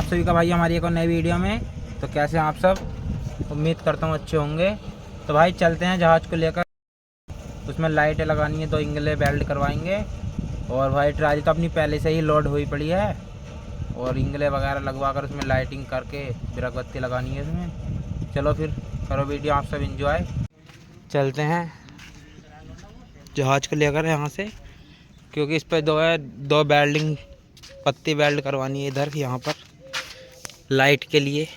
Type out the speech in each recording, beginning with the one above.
सभी का भाई हमारी एक और नई वीडियो में। तो कैसे हैं आप सब? उम्मीद करता हूँ अच्छे होंगे। तो भाई चलते हैं जहाज़ को लेकर। उसमें लाइटें लगानी है, 2 इंगलें वेल्ड करवाएंगे। और भाई ट्राली तो अपनी पहले से ही लोड हुई पड़ी है, और इंगलें वगैरह लगवा कर उसमें लाइटिंग करके बिरक बत्ती लगानी है इसमें। चलो फिर करो वीडियो आप सब एंजॉय। चलते हैं जहाज़ को लेकर यहाँ से, क्योंकि इस पर दो वेल्डिंग पत्ती वेल्ड करवानी है। इधर यहाँ पर लाइट के लिए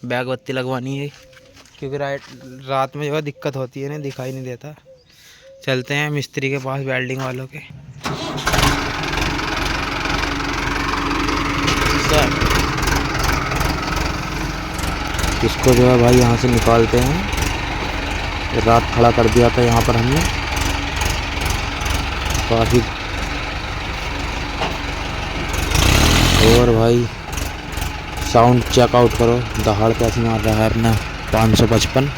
बैग बत्ती लगवानी है, क्योंकि रात में जो है दिक्कत होती है ना, दिखाई नहीं देता। चलते हैं मिस्त्री के पास, वेल्डिंग वालों के। सर इसको जो है भाई यहाँ से निकालते हैं। रात खड़ा कर दिया था यहाँ पर हमने काफ़ी। और भाई साउंड चेकआउट करो, दहाड़ कैसे मार रहा है अपना 555।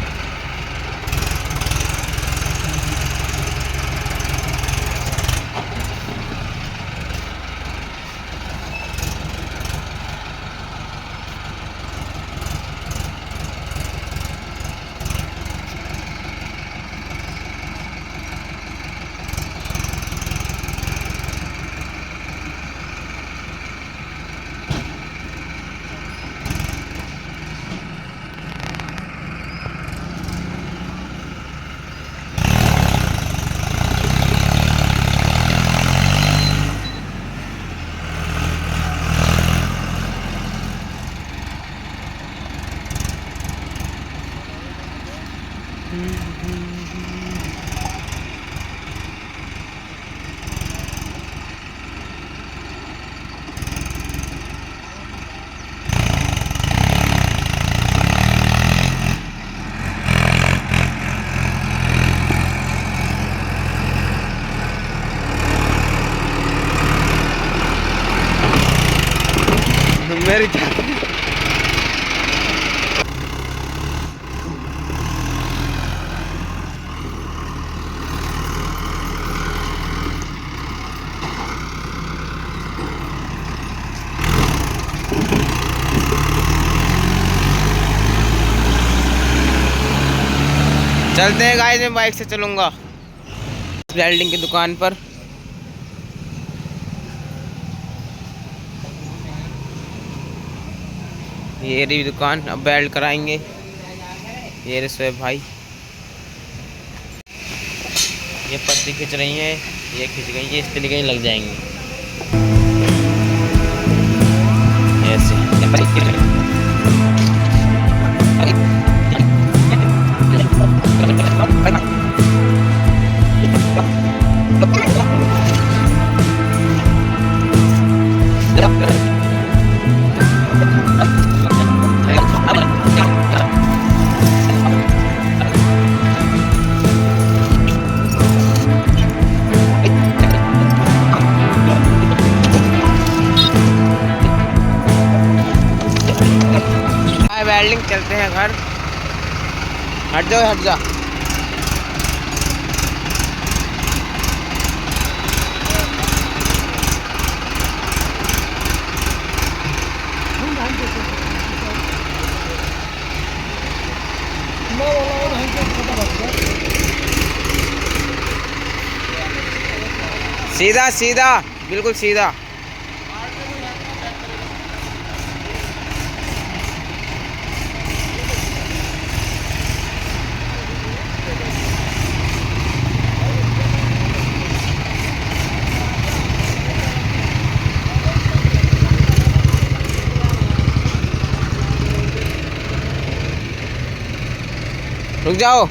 मेरी चलते हैं गाइस, मैं बाइक से चलूँगा वेल्डिंग की दुकान पर। ये रही दुकान, अब वेल्ड कराएंगे। ये रहे शोएब भाई, ये पत्ती खींच रही हैं, ये खींच गई, ये इस तरीके लग जाएंगी ऐसे। वेल्डिंग चलते हैं घर। हट जाओ, हट जा। सीधा सीधा, बिल्कुल सीधा। रुक जाओ।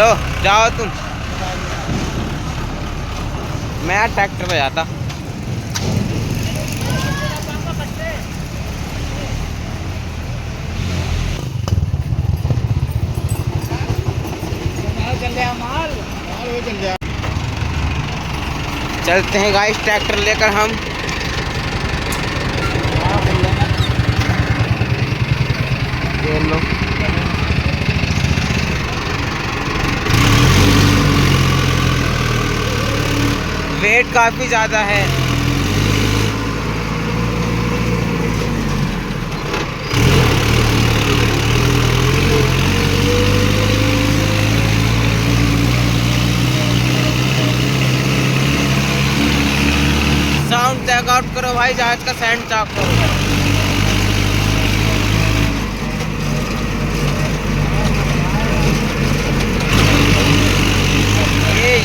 चलो जाओ तुम, मैं ट्रैक्टर पे जाता। चलते हैं गाइस ट्रैक्टर लेकर हम। ये लो वेट काफी ज्यादा है। साउंड चेक आउट करो भाई, जहाज का साउंड चेक करो।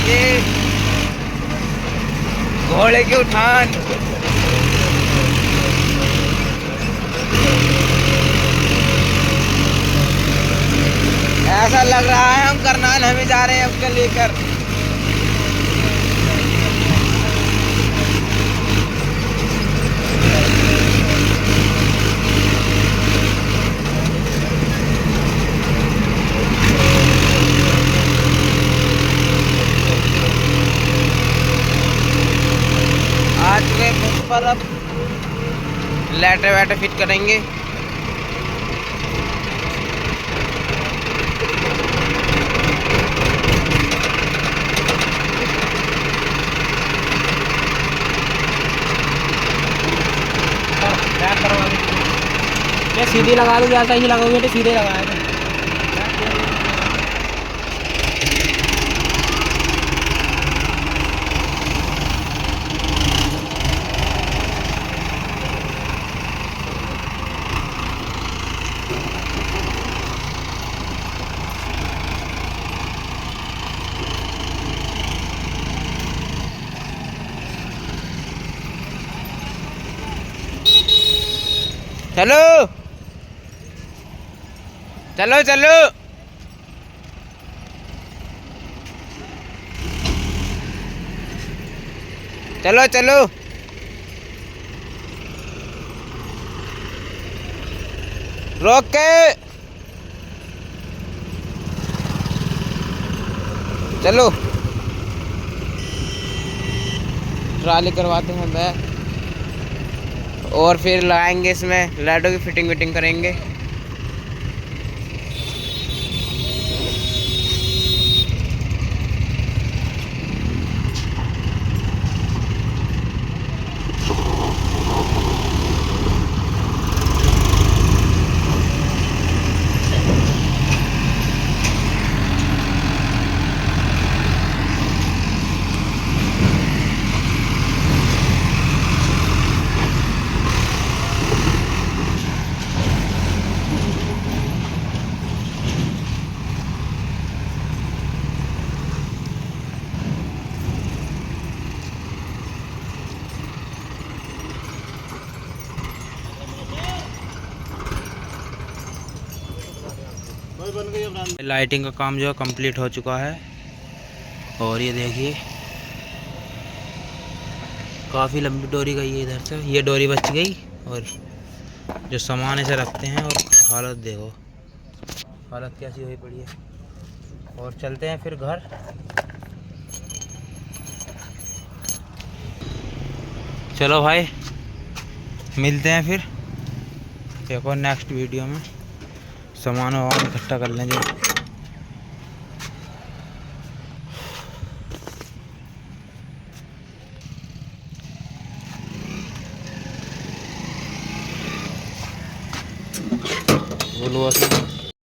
ये घोड़े की उठान। ऐसा लग रहा है हम करनाल हमें जा रहे हैं उसको लेकर। आज के पर अब लाइटें वाइटें फिट करेंगे। सीधे लगा दो, जैसा ही लगाओगे तो सीधे लगाएगा। चलो चलो चलो चलो चलो। रोक के चलो। ट्राली करवाते हैं बैग और फिर लगाएंगे इसमें लाइटों की फिटिंग विटिंग करेंगे। लाइटिंग का काम जो है कंप्लीट हो चुका है। और ये देखिए काफ़ी लंबी डोरी गई है इधर से, ये डोरी बच गई। और जो सामान ऐसे रखते हैं, और हालत देखो, हालत कैसी हुई पड़ी है। और चलते हैं फिर घर। चलो भाई मिलते हैं फिर एक और नेक्स्ट वीडियो में। सामान वामान इकट्ठा कर लेंगे। बोलो